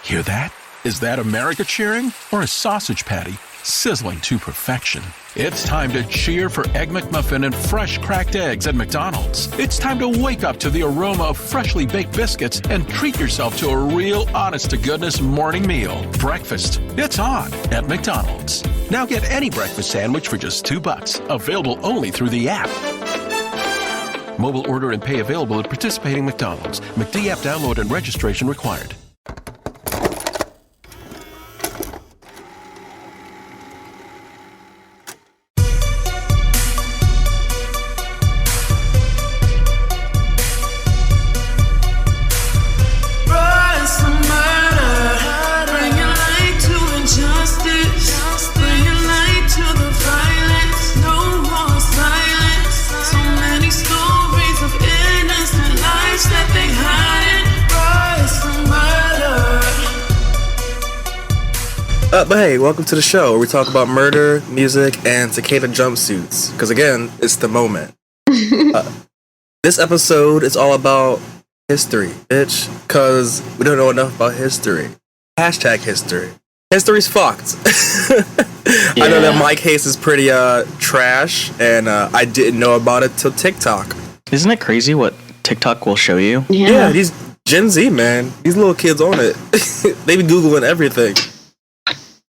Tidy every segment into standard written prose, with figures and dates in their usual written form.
Hear that? Is that America cheering or a sausage patty sizzling to perfection? It's time to cheer for Egg McMuffin and fresh cracked eggs at McDonald's. It's time to wake up to the aroma of freshly baked biscuits and treat yourself to a real honest-to-goodness morning meal. Breakfast, it's on at McDonald's. Now get any breakfast sandwich for just $2. Available only through the app. Mobile order and pay available at participating McDonald's. McD app download and registration required. But hey, welcome to the show where we talk about murder, music, and cicada jumpsuits. Because again, it's the moment. This episode is all about history, bitch. Because we don't know enough about history. Hashtag history. History's fucked. Yeah. I know that my case is pretty trash, and I didn't know about it till TikTok. Isn't it crazy what TikTok will show you? Yeah, these Gen Z, man. These little kids on it. They be Googling everything.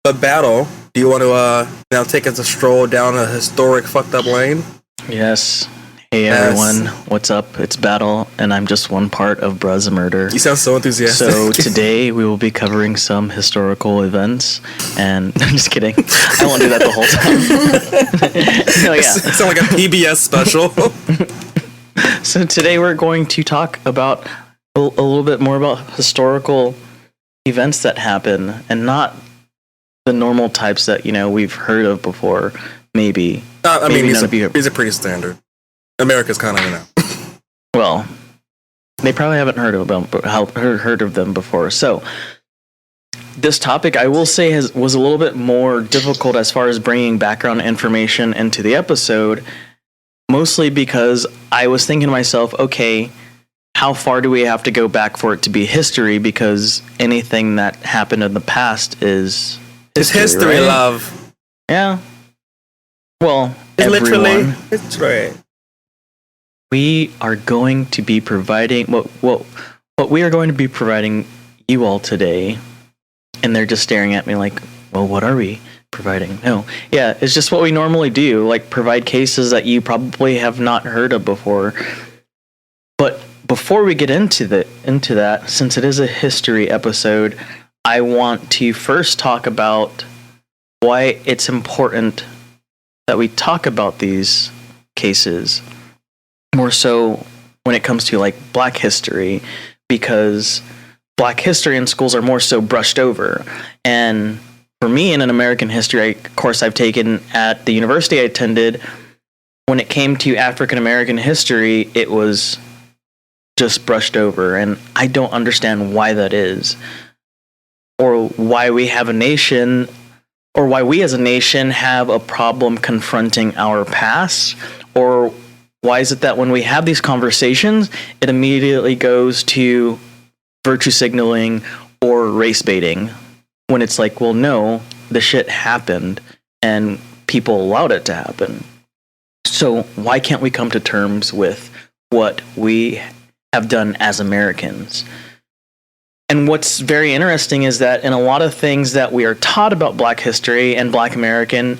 But Battle, do you want to now take us a stroll down a historic fucked up lane? Yes. Hey everyone, what's up? It's Battle, and I'm just one part of Bruz Murder. You sound so enthusiastic. So today we will be covering some historical events, and I'm just kidding. I won't do that the whole time. No, yeah. It sounds like a PBS special. So today we're going to talk about a little bit more about historical events that happen, and not the normal types that, you know, we've heard of before, maybe. I mean, these are pretty standard. America's kind of, you know. Well, they probably haven't heard of them before. So, this topic, I will say, was a little bit more difficult as far as bringing background information into the episode, mostly because I was thinking to myself, okay, how far do we have to go back for it to be history? Because anything that happened in the past is history, right? Love. Yeah. Well, it's literally history. We are going to be providing what we are going to be providing you all today, and they're just staring at me like, well, what are we providing? No, yeah, it's just what we normally do, like provide cases that you probably have not heard of before. But before we get into that, since it is a history episode, I want to first talk about why it's important that we talk about these cases, more so when it comes to like Black history, because Black history in schools are more so brushed over. And for me, in an American history course I've taken at the university I attended, when it came to African American history, it was just brushed over, and I don't understand why that is. Or why we have a nation, or why we as a nation have a problem confronting our past, or why is it that when we have these conversations, it immediately goes to virtue signaling or race baiting, when it's like, well, no, the shit happened, and people allowed it to happen. So why can't we come to terms with what we have done as Americans? And what's very interesting is that in a lot of things that we are taught about Black history and Black Americans,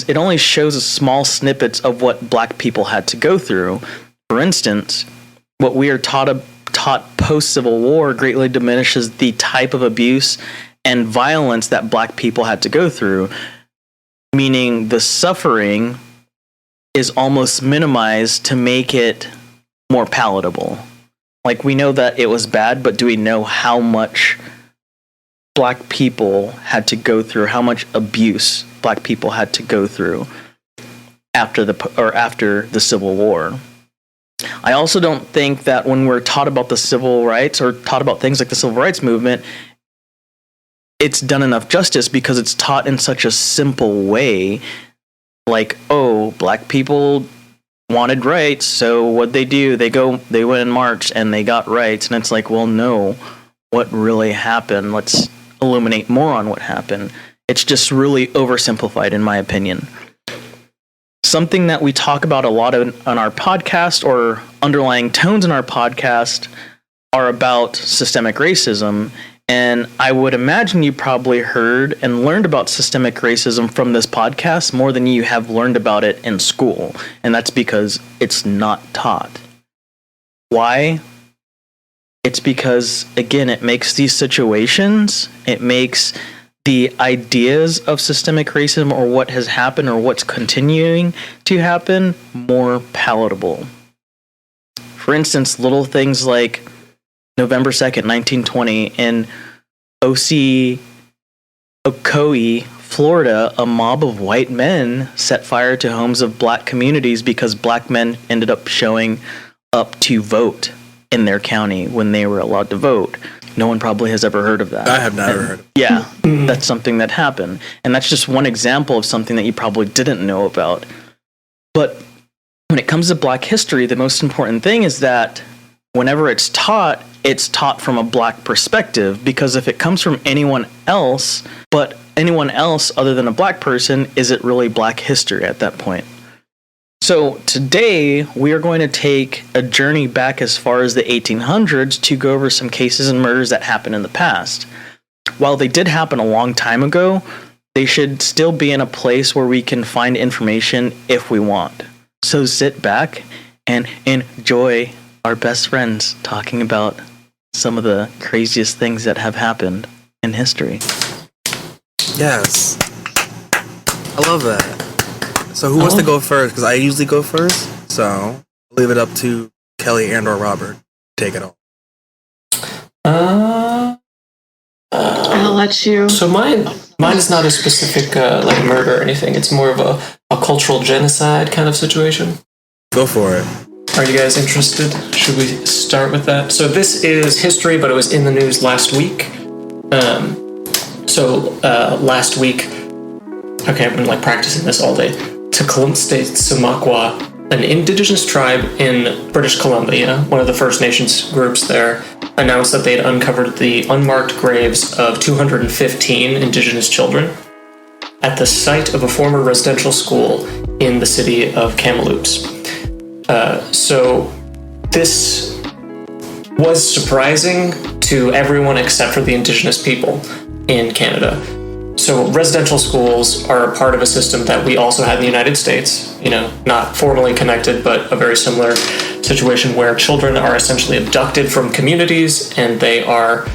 it only shows small snippets of what Black people had to go through. For instance, what we are taught post-Civil War greatly diminishes the type of abuse and violence that Black people had to go through, meaning the suffering is almost minimized to make it more palatable. Like, we know that it was bad, but do we know how much Black people had to go through, how much abuse Black people had to go through after the Civil War? I also don't think that when we're taught about the civil rights or taught about things like the civil rights movement, it's done enough justice, because it's taught in such a simple way. Like, oh, Black people wanted rights, so what'd they do? They went in March and they got rights. And it's like, well, no. what really happened. Let's illuminate more on what happened. It's just really oversimplified, in my opinion. Something that we talk about a lot on our podcast, or underlying tones in our podcast, are about systemic racism. And I would imagine you probably heard and learned about systemic racism from this podcast more than you have learned about it in school. And that's because it's not taught. Why? It's because, again, it makes these situations, it makes the ideas of systemic racism, or what has happened or what's continuing to happen, more palatable. For instance, little things like November 2nd, 1920, in Ocoee, Florida, a mob of white men set fire to homes of black communities because black men ended up showing up to vote in their county when they were allowed to vote. No one probably has ever heard of that. I have never heard of it. Yeah, that's something that happened. And that's just one example of something that you probably didn't know about. But when it comes to Black history, the most important thing is that whenever it's taught from a Black perspective, because if it comes from anyone else, but anyone else other than a Black person, is it really Black history at that point? So today we are going to take a journey back as far as the 1800s to go over some cases and murders that happened in the past. While they did happen a long time ago, they should still be in a place where we can find information if we want. So sit back and enjoy our best friends talking about some of the craziest things that have happened in history. Yes. I love that. So who wants to go first? Because I usually go first. So I'll leave it up to Kelly and or Robert. Take it all. I'll let you. So mine is not a specific like murder or anything. It's more of a cultural genocide kind of situation. Go for it. Are you guys interested? Should we start with that? So this is history, but it was in the news last week. Last week, okay, I've been like practicing this all day. Tecumseh, an indigenous tribe in British Columbia, one of the First Nations groups there, announced that they had uncovered the unmarked graves of 215 indigenous children at the site of a former residential school in the city of Kamloops. So this was surprising to everyone except for the indigenous people in Canada. So residential schools are a part of a system that we also had in the United States, not formally connected, but a very similar situation where children are essentially abducted from communities and they are,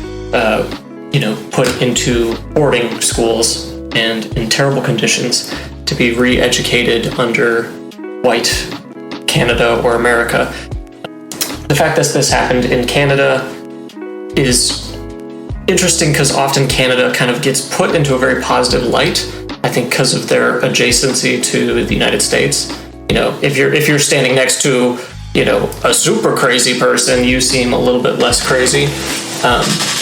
put into boarding schools and in terrible conditions to be re-educated under white Canada or America. The fact that this happened in Canada is interesting because often Canada kind of gets put into a very positive light, I think because of their adjacency to the United States. If you're standing next to, a super crazy person, you seem a little bit less crazy.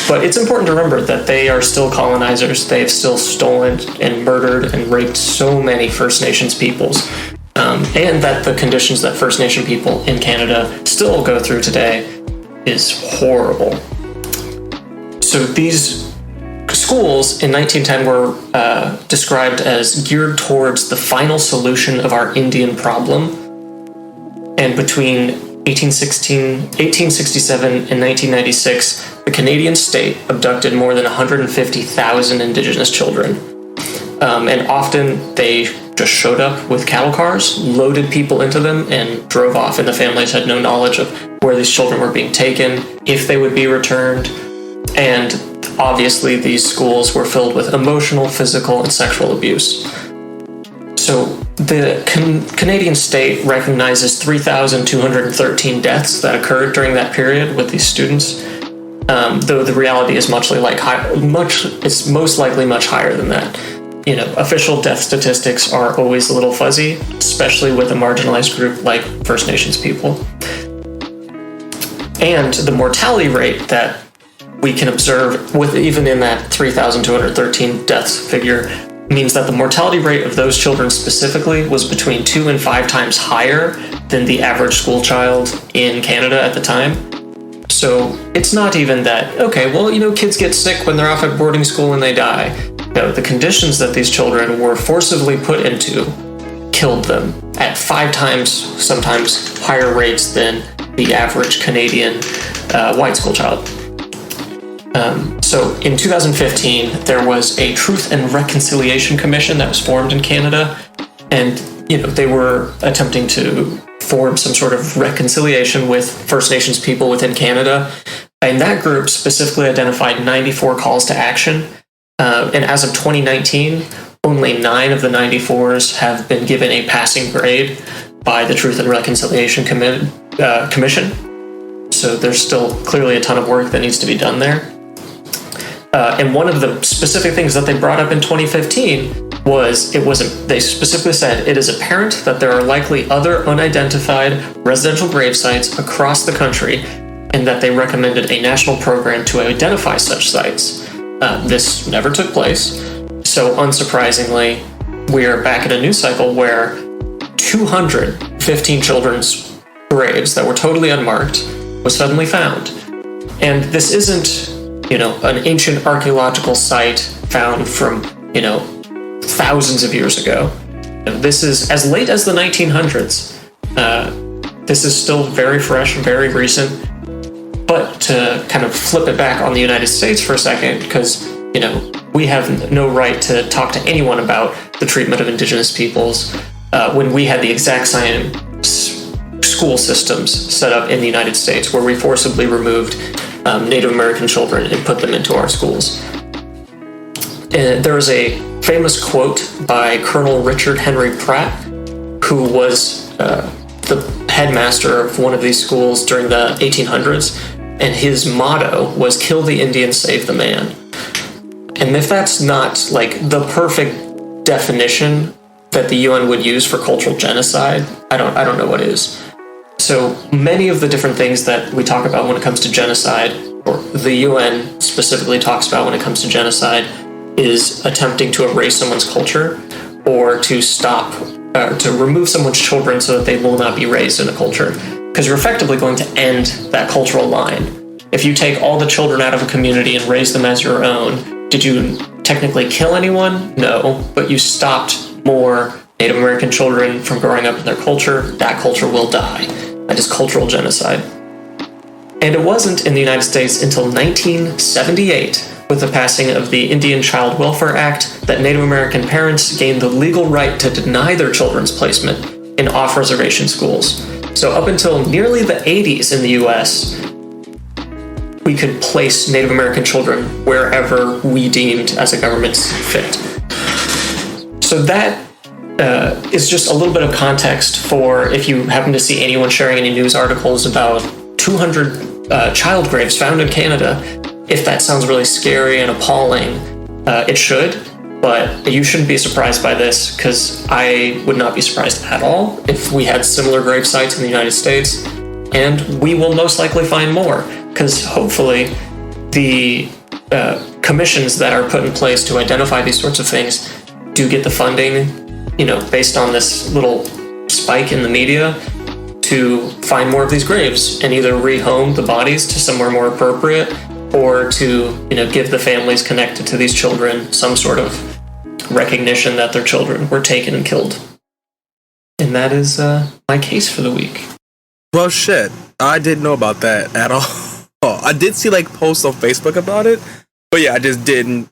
But it's important to remember that they are still colonizers. They've still stolen and murdered and raped so many First Nations peoples. And that the conditions that First Nation people in Canada still go through today is horrible. So these schools in 1910 were described as geared towards the final solution of our Indian problem. And between 1867 and 1996, the Canadian state abducted more than 150,000 Indigenous children. And often they just showed up with cattle cars, loaded people into them, and drove off. And the families had no knowledge of where these children were being taken, if they would be returned. And obviously these schools were filled with emotional, physical, and sexual abuse. So the Canadian state recognizes 3,213 deaths that occurred during that period with these students, though the reality is it's most likely much higher than that. Official death statistics are always a little fuzzy, especially with a marginalized group like First Nations people. And the mortality rate that we can observe with even in that 3,213 deaths figure means that the mortality rate of those children specifically was between 2 and 5 times higher than the average school child in Canada at the time. So it's not even that, okay, well, kids get sick when they're off at boarding school and they die. No, the conditions that these children were forcibly put into killed them at 5 times, sometimes higher rates than the average Canadian white school child. So in 2015, there was a Truth and Reconciliation Commission that was formed in Canada, and they were attempting to form some sort of reconciliation with First Nations people within Canada. And that group specifically identified 94 calls to action. And as of 2019, only 9 of the 94s have been given a passing grade by the Truth and Reconciliation Commission. So there's still clearly a ton of work that needs to be done there. And one of the specific things that they brought up in 2015 was they specifically said it is apparent that there are likely other unidentified residential grave sites across the country, and that they recommended a national program to identify such sites. This never took place, so unsurprisingly, we are back in a news cycle where 215 children's graves that were totally unmarked was suddenly found. And this isn't, an ancient archaeological site found from, thousands of years ago. This is as late as the 1900s. This is still very fresh, very recent. But to kind of flip it back on the United States for a second, because, we have no right to talk to anyone about the treatment of indigenous peoples when we had the exact same school systems set up in the United States, where we forcibly removed Native American children and put them into our schools. There is a famous quote by Colonel Richard Henry Pratt, who was the headmaster of one of these schools during the 1800s, and his motto was "Kill the Indian, save the man." And if that's not like the perfect definition that the UN would use for cultural genocide, I don't know what is. So many of the different things that we talk about when it comes to genocide, or the UN specifically talks about when it comes to genocide, is attempting to erase someone's culture, or to to remove someone's children so that they will not be raised in a culture. Because you're effectively going to end that cultural line. If you take all the children out of a community and raise them as your own, did you technically kill anyone? No, but you stopped more Native American children from growing up in their culture. That culture will die. That is cultural genocide. And it wasn't in the United States until 1978, with the passing of the Indian Child Welfare Act, that Native American parents gained the legal right to deny their children's placement in off-reservation schools. So up until nearly the 80s in the US, we could place Native American children wherever we deemed as a government fit. So that is just a little bit of context for if you happen to see anyone sharing any news articles about 200 child graves found in Canada. If that sounds really scary and appalling, it should, but you shouldn't be surprised by this, because I would not be surprised at all if we had similar grave sites in the United States, and we will most likely find more, because hopefully the commissions that are put in place to identify these sorts of things do get the funding, based on this little spike in the media, to find more of these graves and either rehome the bodies to somewhere more appropriate, or to give the families connected to these children some sort of recognition that their children were taken and killed. And that is my case for the week. Well, shit, I didn't know about that at all. I did see posts on Facebook about it, but yeah, I just didn't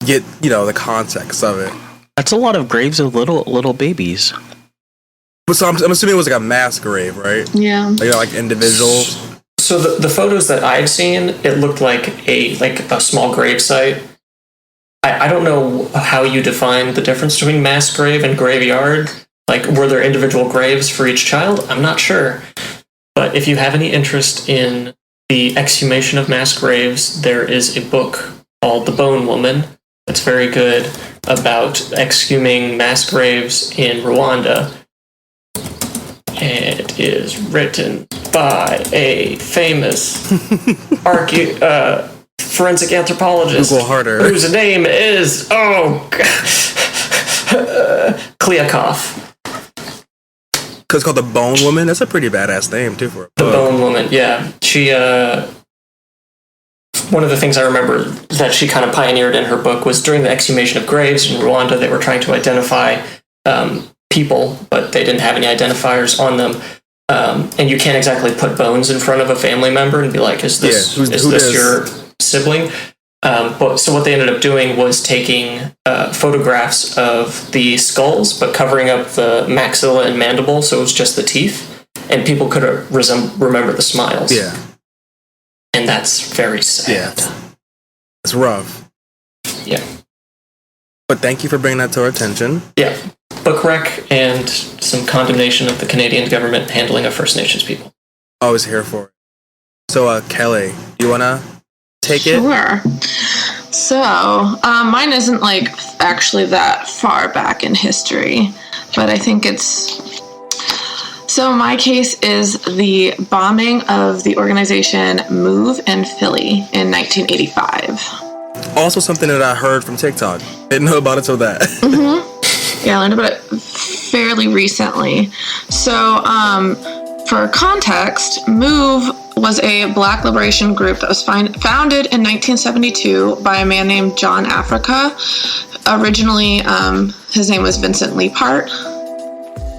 get the context of it. That's a lot of graves of little babies. But so I'm assuming it was a mass grave, right? Yeah. Individuals. So the photos that I've seen, it looked like a small grave site. I don't know how you define the difference between mass grave and graveyard. Were there individual graves for each child? I'm not sure. But if you have any interest in the exhumation of mass graves, there is a book called The Bone Woman that's very good about exhuming mass graves in Rwanda. It is written by a famous forensic anthropologist Google harder. whose name is Kliakov. Because it's called the Bone Woman. That's a pretty badass name too for a The book. Bone Woman, yeah. She, one of the things I remember that she kind of pioneered in her book was during the exhumation of graves in Rwanda, they were trying to identify people, but they didn't have any identifiers on them. And you can't exactly put bones in front of a family member and be like, is this your sibling? So what they ended up doing was taking photographs of the skulls, but covering up the maxilla and mandible, so it was just the teeth, and people could remember the smiles. Yeah. And that's very sad. Yeah. It's rough. Yeah. But thank you for bringing that to our attention. Yeah. Book rec and some condemnation of the Canadian government handling of First Nations people. Always here for it. So, Kelly, do you want to take it? Sure. So, mine isn't like actually that far back in history, but I think it's... So my case is the bombing of the organization Move in Philly in 1985. Also something that I heard from TikTok. Didn't know about it till that. Yeah, I learned about it fairly recently. So, for context, Move was a black liberation group that was founded in 1972 by a man named John Africa. Originally, his name was Vincent Leapart.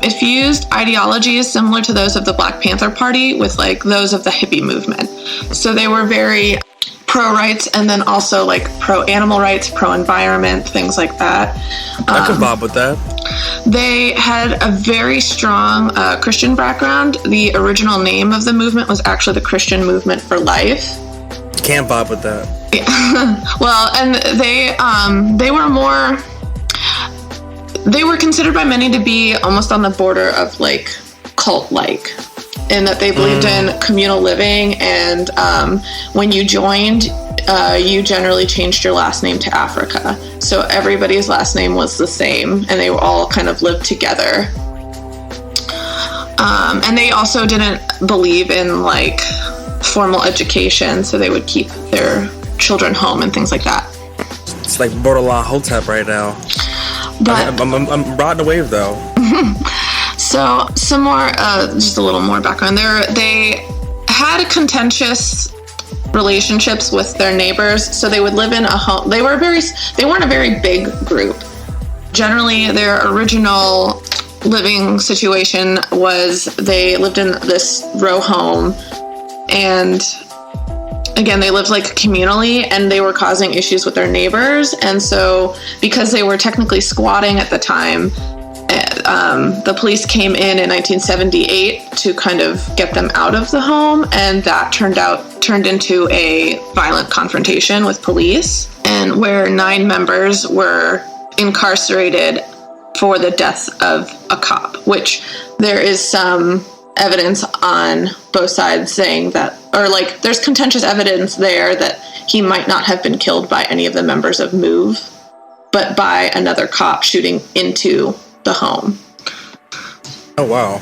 It fused ideologies similar to those of the Black Panther Party with like those of the hippie movement. So they were very pro-rights and then also like pro-animal rights, pro-environment, things like that. I could vibe with that. They had a very strong Christian background. The original name of the movement was actually the Christian Movement for Life. Can't vibe with that. Yeah. Well, and they were more... They were considered by many to be almost on the border of like cult-like, in that they believed in communal living, and when you joined, you generally changed your last name to Africa. So everybody's last name was the same, and they all kind of lived together. And they also didn't believe in like formal education, so they would keep their children home and things like that. It's like borderline Hotep right now. But I'm riding the wave though. So some more, just a little more background. They had contentious relationships with their neighbors, so they would live in a home. They weren't a very big group. Generally, their original living situation was they lived in this row home, and again, they lived like communally, and they were causing issues with their neighbors. And so because they were technically squatting at the time, the police came in 1978 to kind of get them out of the home, and that turned into a violent confrontation with police, and where 9 members were incarcerated for the death of a cop, which there is some evidence on both sides saying that, or like there's contentious evidence there that he might not have been killed by any of the members of Move, but by another cop shooting into the home. Oh wow.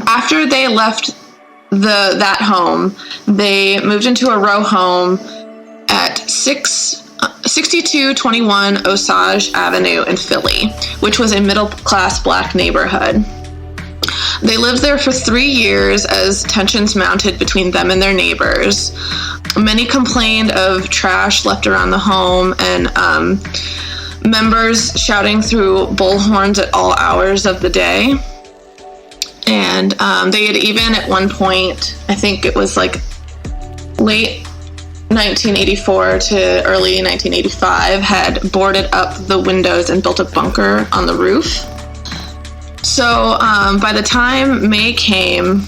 After they left that home, they moved into a row home at 6221 Osage Avenue in Philly, which was a middle-class black neighborhood. They lived there for 3 years as tensions mounted between them and their neighbors. Many complained of trash left around the home and members shouting through bullhorns at all hours of the day. And they had even at one point, I think it was like late 1984 to early 1985, had boarded up the windows and built a bunker on the roof. So by the time May came,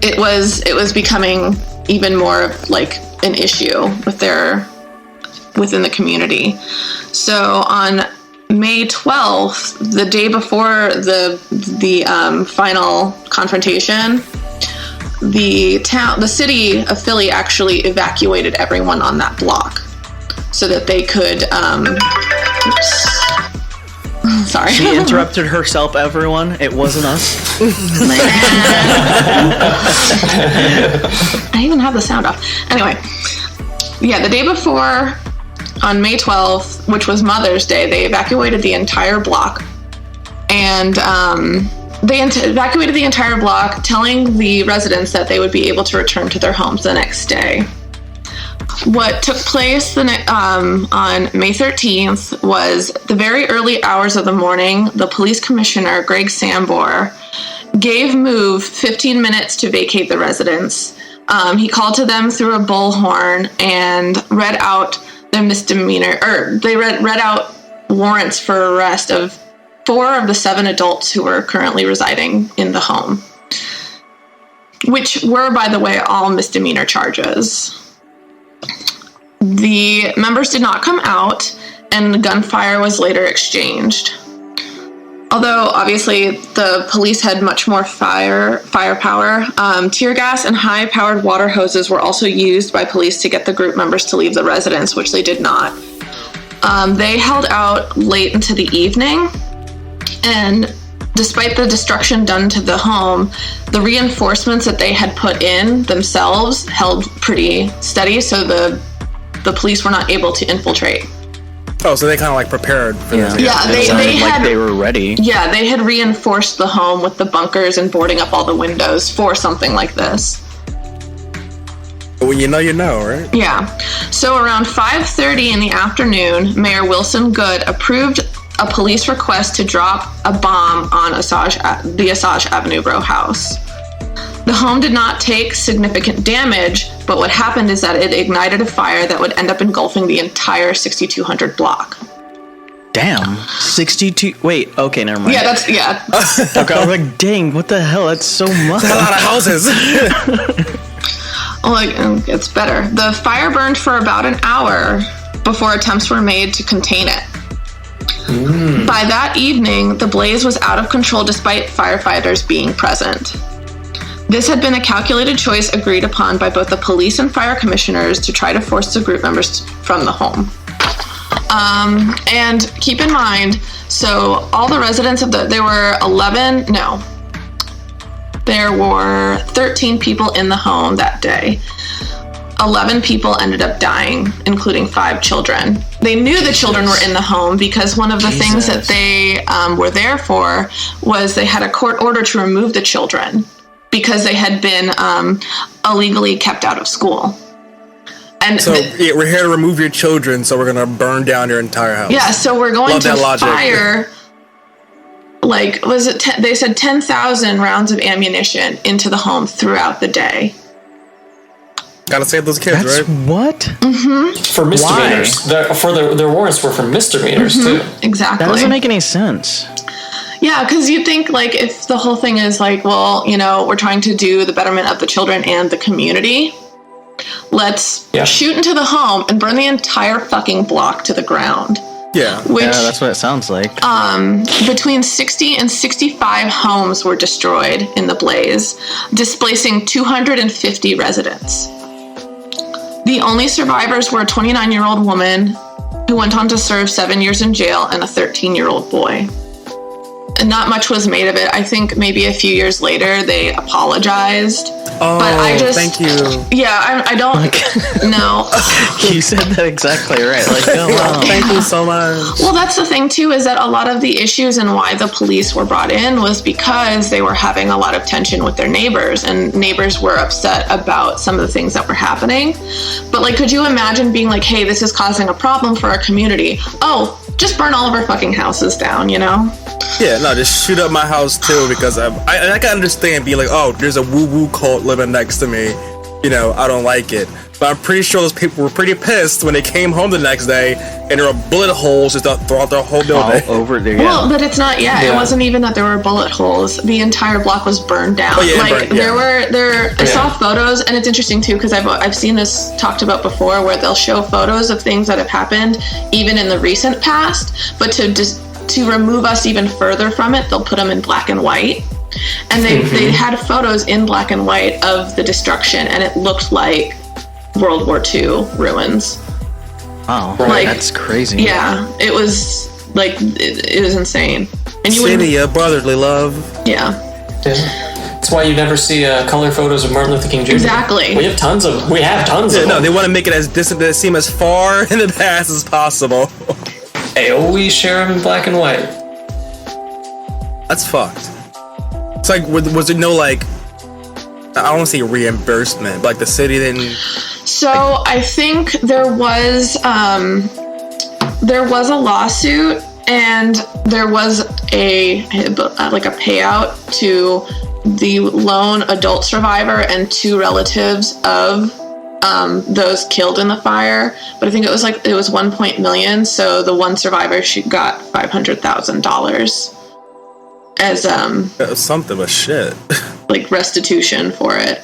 it was becoming even more of like an issue within the community. So on May 12th, the day before the final confrontation, the city of Philly actually evacuated everyone on that block so that they could. Sorry. She interrupted herself, everyone. It wasn't us. I even have the sound off. Anyway, yeah, the day before, on May 12th, which was Mother's Day, they evacuated the entire block. and they evacuated the entire block, telling the residents that they would be able to return to their homes the next day. What took place on May 13th was the very early hours of the morning. The police commissioner, Greg Sambor, gave MOVE 15 minutes to vacate the residence. He called to them through a bullhorn and read out their they read out warrants for arrest of 4 of the 7 adults who were currently residing in the home, which were, by the way, all misdemeanor charges. The members did not come out, and gunfire was later exchanged. Although, obviously, the police had much more firepower, tear gas and high-powered water hoses were also used by police to get the group members to leave the residence, which they did not. They held out late into the evening, and despite the destruction done to the home, the reinforcements that they had put in themselves held pretty steady, so the police were not able to infiltrate. Oh, so they kind of like prepared for this. Yeah, they were ready. Yeah, they had reinforced the home with the bunkers and boarding up all the windows for something like this. When you know, right? Yeah. So around 5:30 in the afternoon, Mayor Wilson Good approved a police request to drop a bomb on the Osage Avenue row house. The home did not take significant damage, but what happened is that it ignited a fire that would end up engulfing the entire 6200 block. Damn. 62. Wait, okay, never mind. Yeah. Okay, I was like, dang, what the hell? That's so much. That's a lot of houses. It's better. The fire burned for about an hour before attempts were made to contain it. By that evening, the blaze was out of control despite firefighters being present. This had been a calculated choice agreed upon by both the police and fire commissioners to try to force the group members from the home. And keep in mind, so all the residents there were 13 people in the home that day. 11 people ended up dying, including 5 children. They knew the children were in the home because one of the things that they were there for was they had a court order to remove the children because they had been illegally kept out of school. And so we're here to remove your children, so we're going to burn down your entire house. Yeah, so we're going to fire, they said 10,000 rounds of ammunition into the home throughout the day. Gotta save those kids, That's right? What? Mm-hmm. For misdemeanors. Their warrants were for misdemeanors, too. Exactly. That doesn't make any sense. Yeah, because you think, if the whole thing is we're trying to do the betterment of the children and the community, let's shoot into the home and burn the entire fucking block to the ground. Yeah. That's what it sounds like. Between 60 and 65 homes were destroyed in the blaze, displacing 250 residents. The only survivors were a 29-year-old woman who went on to serve 7 years in jail and a 13-year-old boy. And not much was made of it. I think maybe a few years later they apologized. Oh, but thank you. Yeah, I don't know. You said that exactly right. Thank you so much. Well, that's the thing too, is that a lot of the issues and why the police were brought in was because they were having a lot of tension with their neighbors, and neighbors were upset about some of the things that were happening. But could you imagine being like, hey, this is causing a problem for our community. Oh, just burn all of our fucking houses down, Yeah, no, just shoot up my house too, because I can understand being like, oh, there's a woo-woo cult living next to me. I don't like it. But I'm pretty sure those people were pretty pissed when they came home the next day and there were bullet holes just throughout their whole building. All over there, yeah. Well, but it's not, It wasn't even that there were bullet holes. The entire block was burned down. Oh, yeah, I saw photos, and it's interesting too, because I've seen this talked about before, where they'll show photos of things that have happened even in the recent past, but to remove us even further from it, they'll put them in black and white. And they had photos in black and white of the destruction, and it looked like World War II ruins. Wow, that's crazy. Yeah, it was it was insane. And you City of brotherly love. Yeah. That's why you never see color photos of Martin Luther King Jr. Exactly. We have tons of them. No, they want to make it as distant, that seem as far in the past as possible. They always share them in black and white. That's fucked. It's like, was there no like, I don't want to say reimbursement, but like the city didn't. So I think there was a lawsuit, and there was a payout to the lone adult survivor and 2 relatives of those killed in the fire. But I think it was 1 million. So the one survivor, she got $500,000 as something, but shit. like restitution for it.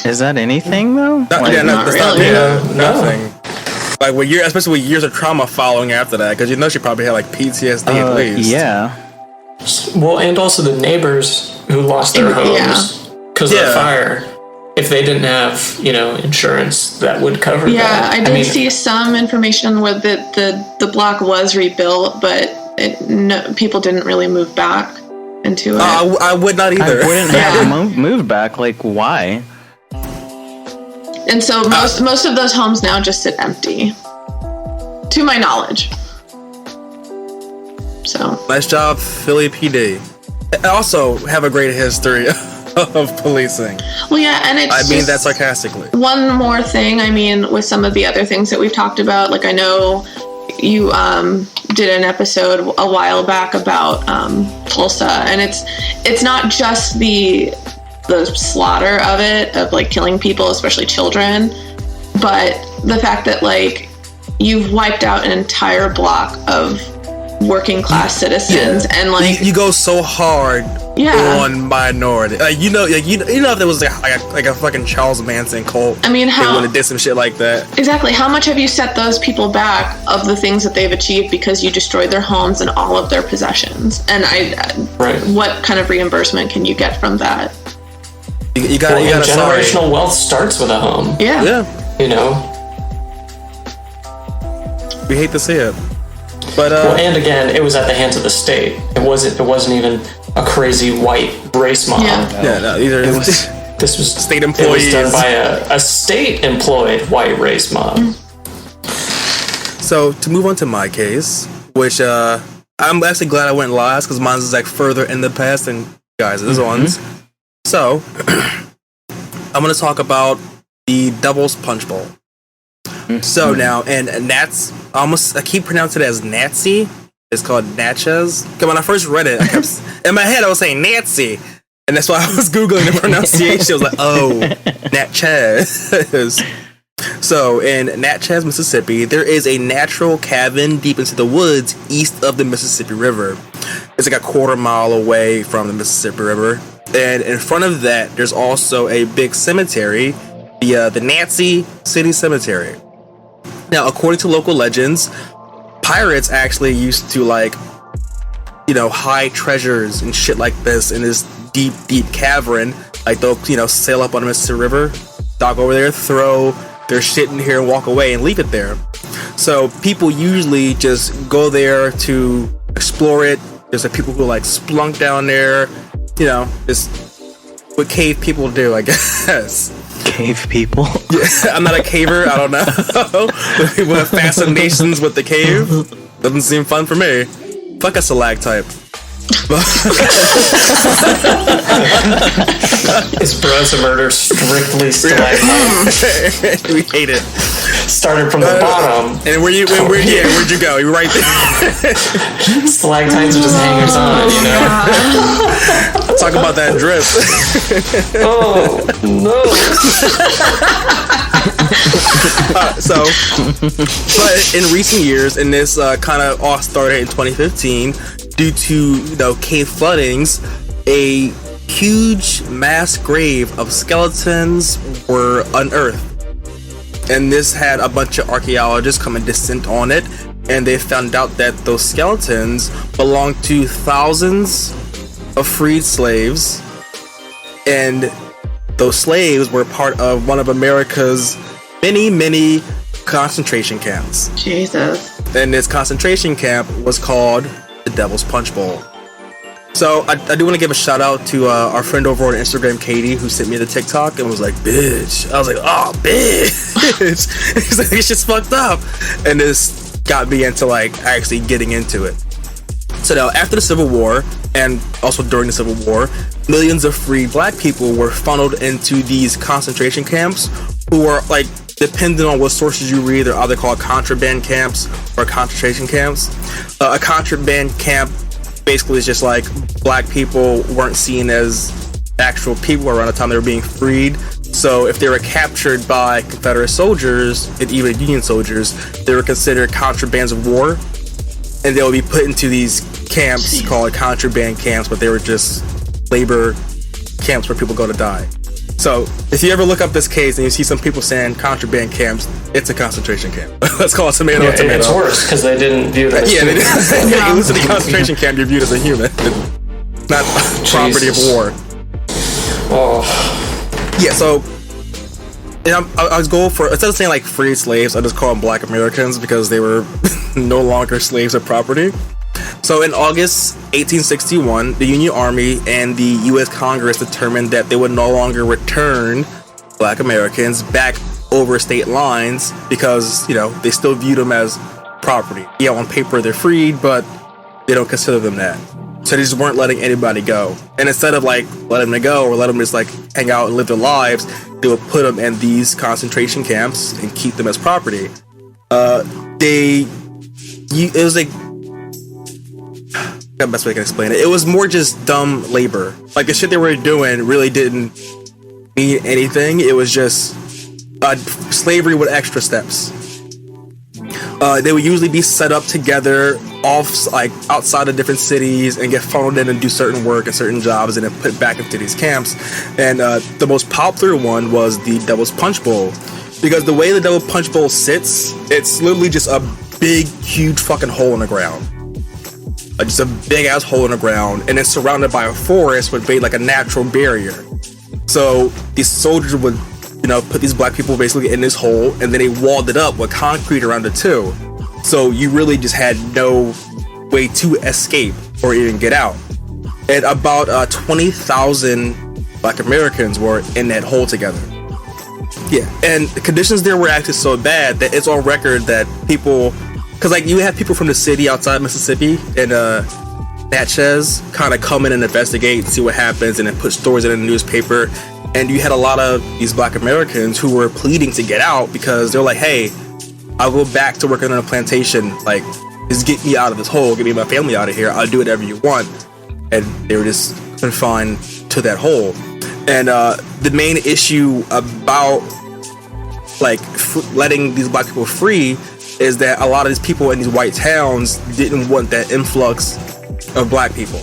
Is that anything though? not really. Nothing. Like especially with years of trauma following after that, because she probably had like PTSD at least. Yeah. Well, and also the neighbors who lost their homes because of the fire. If they didn't have, insurance, that would cover that. Yeah, I did see some information where the block was rebuilt, but people didn't really move back into it. I would not either. I wouldn't have moved back. Like, why? And so most of those homes now just sit empty, to my knowledge. So nice job, Philly PD. I also have a great history of policing. Well, yeah, and I mean that sarcastically. One more thing, with some of the other things that we've talked about, like I know you did an episode a while back about Tulsa, and it's not just the slaughter of it, of like killing people, especially children, but the fact that like you've wiped out an entire block of working class citizens, and like you go so hard on minority, if there was like a fucking Charles Manson cult, how they would have did some shit like that. Exactly. How much have you set those people back of the things that they've achieved because you destroyed their homes and all of their possessions? And what kind of reimbursement can you get from that? You got generational wealth starts with a home. Yeah. We hate to see it. But and again, it was at the hands of the state. It wasn't even a crazy white race mob. This was state employees. It was done by a state-employed white race mob. So to move on to my case, which I'm actually glad I went last because mine is like further in the past than guys' ones. So I'm going to talk about the Devil's Punch Bowl. So now, and Nats, I keep pronouncing it as Nazi. It's called Natchez. Because when I first read it, in my head I was saying Nazi, and that's why I was Googling the pronunciation. I was like, oh, Natchez. So in Natchez, Mississippi, there is a natural cabin deep into the woods east of the Mississippi River. It's like a quarter mile away from the Mississippi River. And in front of that, there's also a big cemetery, the Nancy City Cemetery. Now, according to local legends, pirates actually used to hide treasures and shit like this in this deep, deep cavern. Like they'll, sail up on the Mississippi River, dock over there, throw their shit in here and walk away and leave it there. So people usually just go there to explore it. There's people who splunk down there, just what cave people do, I guess. Cave people? Yeah, I'm not a caver, I don't know. People have fascinations with the cave. Doesn't seem fun for me. Fuck a stalactite. Is Bros of Murder strictly stalagmite? We hate it. Started from the bottom. And where'd you go? You were right there. Stalactites are just hangers on, Talk about that drip. Oh, no. But in recent years, and this kind of all started in 2015, due to cave floodings, a huge mass grave of skeletons were unearthed. And this had a bunch of archaeologists come and descent on it, and they found out that those skeletons belonged to thousands of freed slaves, and those slaves were part of one of America's many concentration camps. Jesus. And this concentration camp was called the Devil's Punch Bowl. So I do want to give a shout out to our friend over on Instagram, Katie, who sent me the TikTok and was like, bitch. I was like, oh, bitch. He's like, it's just fucked up. And this got me into actually getting into it. So now, after the Civil War, and also during the Civil War, millions of freed black people were funneled into these concentration camps who were like, depending on what sources you read, they're either called contraband camps or concentration camps. A contraband camp basically is just like black people weren't seen as actual people around the time they were being freed. So if they were captured by Confederate soldiers and even Union soldiers, they were considered contrabands of war, and they would be put into these camps called contraband camps, but they were just labor camps where people go to die. So if you ever look up this case and you see some people saying contraband camps, it's a concentration camp. Let's call it tomato. It's worse because they didn't view that as human. You listen to the concentration camp, you're viewed as a human, not property of war. Oh. Yeah, so I was going for, instead of saying like freed slaves, I just call them black Americans because they were no longer slaves of property. So in August 1861, the Union Army and the U.S. Congress determined that they would no longer return black Americans back over state lines because, you know, they still viewed them as property. Yeah, on paper they're freed, but they don't consider them that. So they just weren't letting anybody go. And instead of like letting them go or let them just like hang out and live their lives, they would put them in these concentration camps and keep them as property. It was like, the best way I can explain it. It was more just dumb labor. Like the shit they were doing really didn't mean anything. It was just slavery with extra steps. They would usually be set up together off like outside of different cities and get funneled in and do certain work and certain jobs and then put back into these camps. And the most popular one was the Devil's Punch Bowl, because the way the Devil's Punch Bowl sits, it's literally just a big, huge fucking hole in the ground. Just a big ass hole in the ground, and it's surrounded by a forest with like a natural barrier. So these soldiers would, you know, put these black people basically in this hole, and then they walled it up with concrete around it too. So you really just had no way to escape or even get out. And about 20,000 black Americans were in that hole together. Yeah, and the conditions there were actually so bad that it's on record that people, because like you have people from the city outside Mississippi and Natchez kind of come in and investigate and see what happens and then put stories in the newspaper. And you had a lot of these black Americans who were pleading to get out because they're like, hey, I'll go back to working on a plantation. Like, just get me out of this hole, get me and my family out of here. I'll do whatever you want. And they were just confined to that hole. And the main issue about like letting these black people free is that a lot of these people in these white towns didn't want that influx of black people.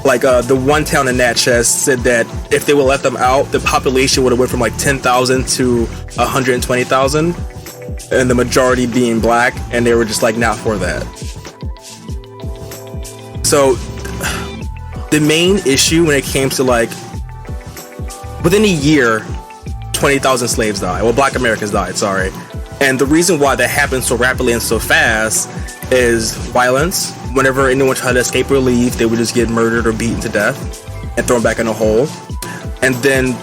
Like the one town in Natchez said that if they would let them out, the population would have went from like 10,000 to 120,000, and the majority being black, and they were just like not for that. So the main issue when it came to like within a year, 20,000 slaves died. Well, black Americans died, sorry. And the reason why that happened so rapidly and so fast is violence. Whenever anyone tried to escape or leave, they would just get murdered or beaten to death and thrown back in a hole. And then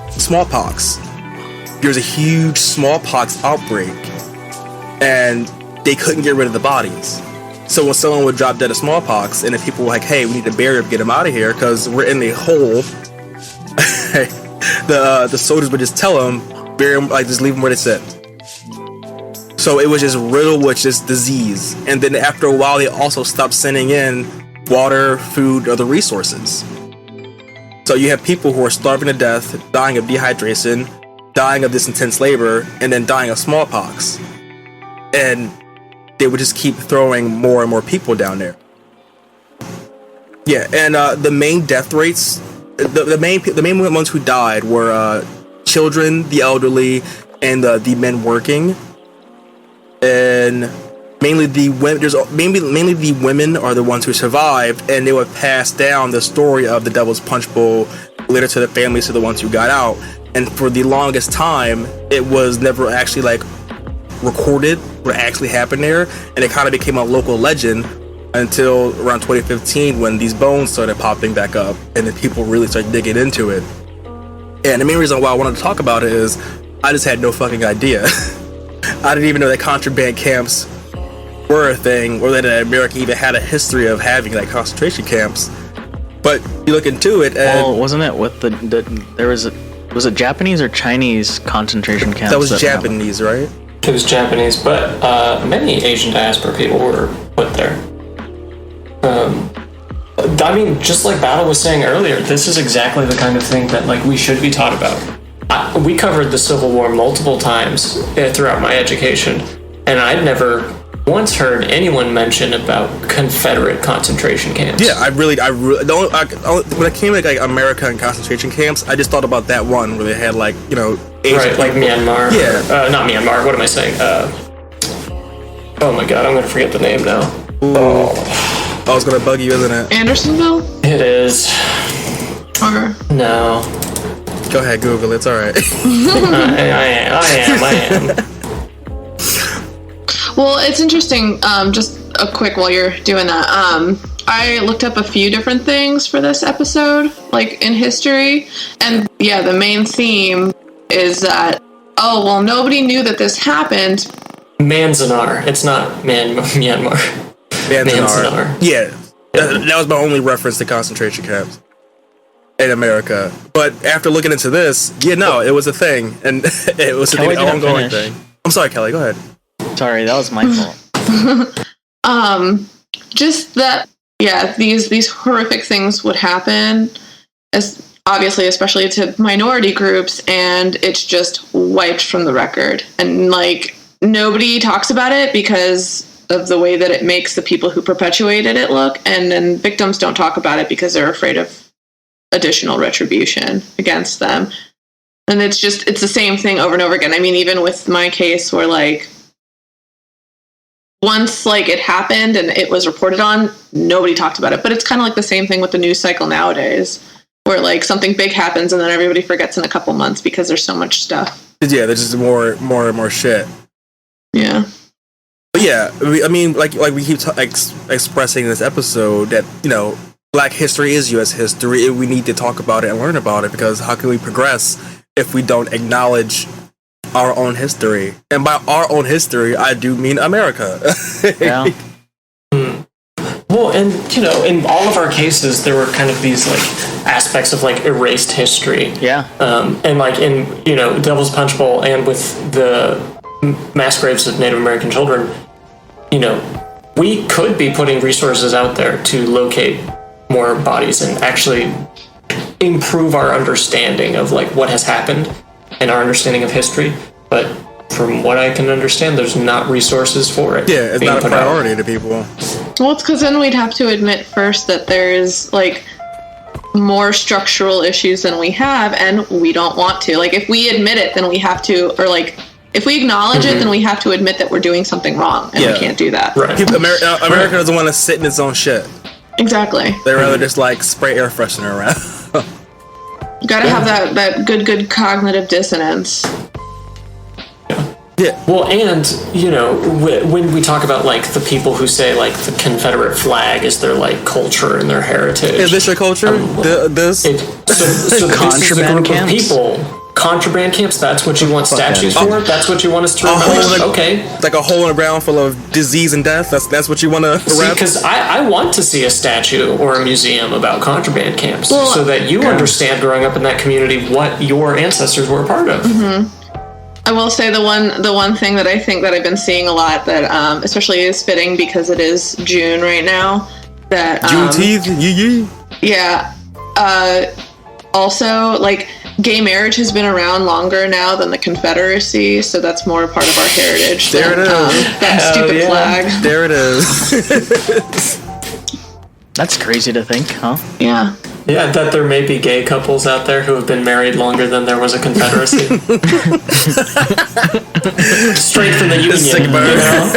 smallpox. There was a huge smallpox outbreak, and they couldn't get rid of the bodies. So when someone would drop dead of smallpox, and if people were like, hey, we need a barrier to get them out of here because we're in a hole, the soldiers would just tell them, bury them, like just leave them where they sit. So it was just riddled with just disease. And then after a while, they also stopped sending in water, food, other resources. So you have people who are starving to death, dying of dehydration, dying of this intense labor, and then dying of smallpox. And they would just keep throwing more and more people down there. Yeah, and the main death rates, the main ones who died were children, the elderly, and the men working. And mainly the women are the ones who survived, and they would pass down the story of the Devil's Punch Bowl later to the families, to the ones who got out. And for the longest time, it was never actually like recorded what actually happened there, and it kind of became a local legend until around 2015 when these bones started popping back up, and then people really started digging into it. And the main reason why I wanted to talk about it is I just had no fucking idea. I didn't even know that contraband camps were a thing, or that America even had a history of having like concentration camps. But you look into it, and well, wasn't it with there was it Japanese or Chinese concentration camps? that was Japanese, right? It was Japanese, but many Asian diaspora people were put there. I mean, just like Battle was saying earlier, this is exactly the kind of thing that like we should be taught about. We covered the Civil War multiple times throughout my education, and I'd never once heard anyone mention about Confederate concentration camps. Yeah, I really when it came to like American concentration camps, I just thought about that one where they had like, you know, Asian right, like Myanmar. Yeah. Not Myanmar, what am I saying? Oh my god, I'm gonna forget the name now. Oh, I was gonna bug you, isn't it? Andersonville? It is. Or No. Go ahead, Google it, it's alright. I am. well, it's interesting. Just a quick while you're doing that. I looked up a few different things for this episode, like in history, and yeah, the main theme is that nobody knew that this happened. Manzanar. It's not Myanmar. Manzanar. Yeah, that was my only reference to concentration camps in America. But after looking into this, yeah, no, it was a thing, and it was an ongoing thing. I'm sorry, Kelly. Go ahead. Sorry, that was my fault. Just that, yeah, these horrific things would happen, as obviously, especially to minority groups, and it's just wiped from the record, and like nobody talks about it because of the way that it makes the people who perpetuated it look, and then victims don't talk about it because they're afraid of additional retribution against them. And it's the same thing over and over again. I mean, even with my case where like once like it happened and it was reported on, nobody talked about it. But it's kind of like the same thing with the news cycle nowadays, where like something big happens and then everybody forgets in a couple months because there's so much stuff. Yeah, there's just more and more shit. Yeah. But yeah, I mean, like we keep expressing in this episode that, you know, Black history is U.S. history. We need to talk about it and learn about it, because how can we progress if we don't acknowledge our own history? And by our own history, I do mean America. Yeah. Well, and you know, in all of our cases, there were kind of these like aspects of like erased history. Yeah. And like in, you know, Devil's Punch Bowl and with the mass graves of Native American children, you know, we could be putting resources out there to locate more bodies and actually improve our understanding of like what has happened and our understanding of history. But from what I can understand, there's not resources for it. Yeah, it's not a priority to people. Well, it's because then we'd have to admit first that there is like more structural issues than we have, and we don't want to. Like, if we admit it, then we have to, or like, if we acknowledge it, then we have to admit that we're doing something wrong, and we can't do that. Right. America doesn't want to sit in its own shit. Exactly. They rather just like spray air freshener around. You gotta have that good cognitive dissonance. Yeah. Well, and, you know, when we talk about, like, the people who say, like, the Confederate flag is their, like, culture and their heritage. Is this your culture? So this is a Contraband group of camps? people. Contraband camps, that's what you want statues for? That's what you want us to remember? Okay. Like a hole in the ground full of disease and death? That's what you want to See, because I want to see a statue or a museum about contraband camps, so that you understand growing up in that community what your ancestors were a part of. Mm-hmm. I will say the one thing that I think that I've been seeing a lot that especially is fitting because it is June right now, that Juneteenth, yeah. Also, like, gay marriage has been around longer now than the Confederacy, so that's more a part of our heritage. There it is. That stupid flag. There it is. That's crazy to think, huh? Yeah. Yeah, that there may be gay couples out there who have been married longer than there was a Confederacy. Straight from the Union, you know?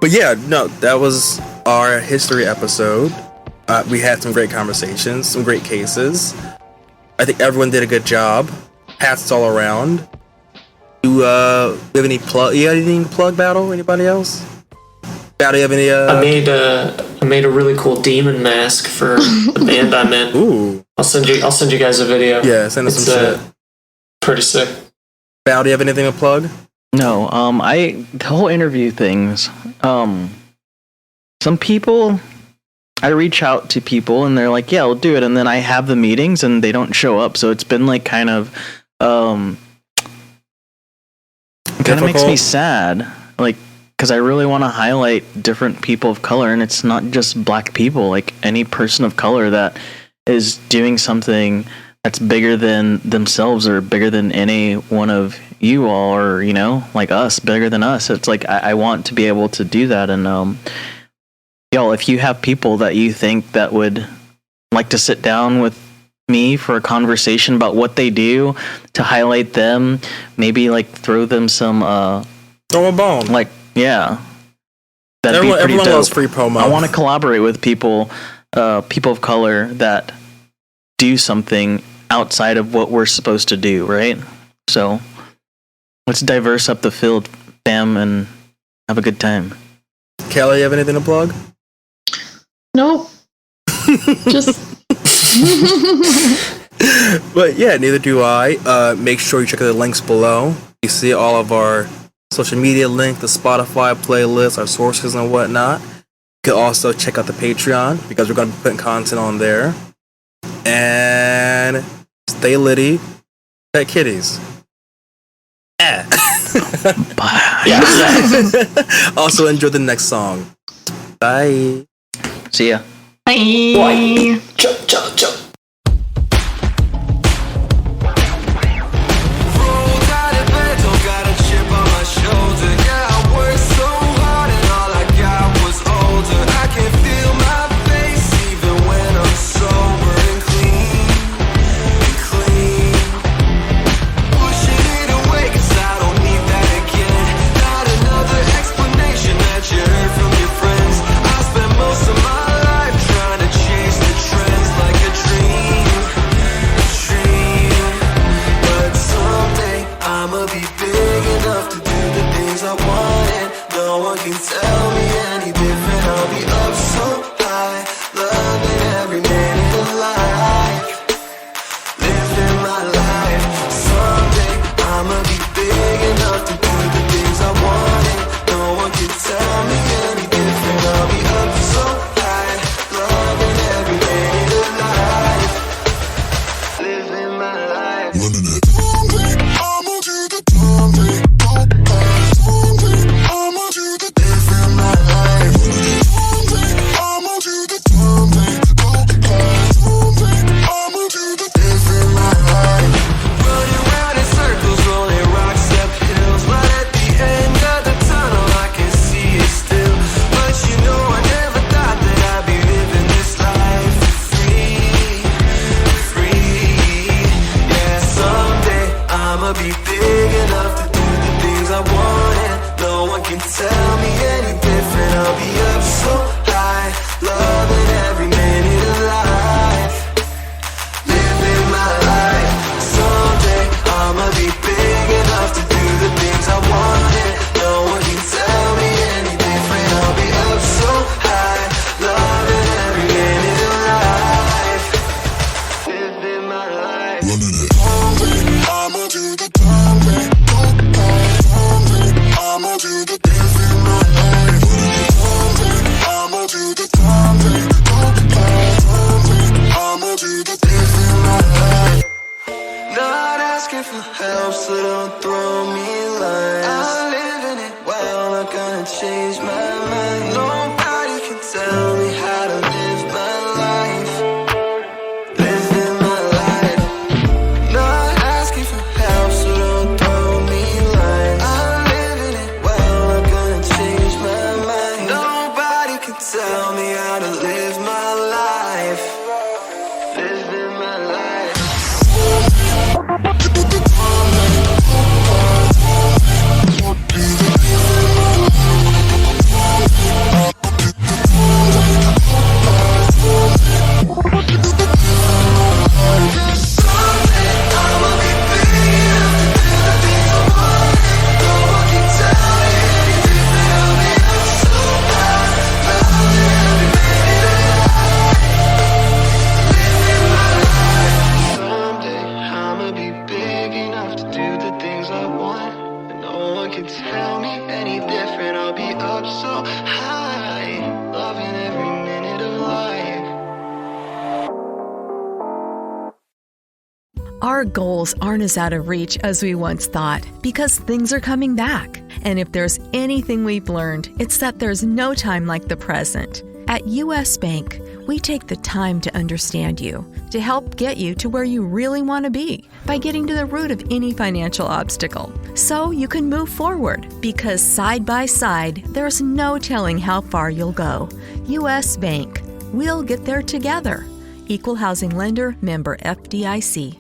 But yeah, no, that was our history episode. We had some great conversations, some great cases. I think everyone did a good job. Hats all around. Do you have any plug? You got anything to plug, Battle? Anybody else? Battle, you have any? I made a really cool demon mask for the band I'm in. Ooh. I'll send you guys a video. Yeah, send us some shit. Pretty sick. Battle, do you have anything to plug? No, the whole interview things. Some people, I reach out to people and they're like, "Yeah, I'll do it," and then I have the meetings and they don't show up. So it's been like kind of makes me sad, like because I really want to highlight different people of color, and it's not just black people. Like any person of color that is doing something that's bigger than themselves or bigger than any one of you all, or like us, bigger than us. It's like I want to be able to do that. And y'all, if you have people that you think that would like to sit down with me for a conversation about what they do to highlight them, maybe like throw them some throw a bone, like that'd be pretty everyone dope. loves free promo. I want to collaborate with people of color that do something outside of what we're supposed to do, right? So let's diverse up the field, fam, and have a good time. Kelly, you have anything to plug? Nope. Just. But yeah, neither do I. Make sure you check out the links below. You see all of our social media link, the Spotify playlist, our sources and whatnot. You can also check out the Patreon because we're going to be putting content on there. And stay litty. Pet kitties. Bye. Also enjoy the next song. Bye. See ya. Bye. Chop, chop, chop. one can tell me any different. I'll be up so high, loving every minute of life. Our goals aren't as out of reach as we once thought because things are coming back. And if there's anything we've learned, it's that there's no time like the present. At U.S. Bank, we take the time to understand you, to help get you to where you really want to be by getting to the root of any financial obstacle, so you can move forward, because side by side, there's no telling how far you'll go. U.S. Bank. We'll get there together. Equal Housing Lender, member FDIC.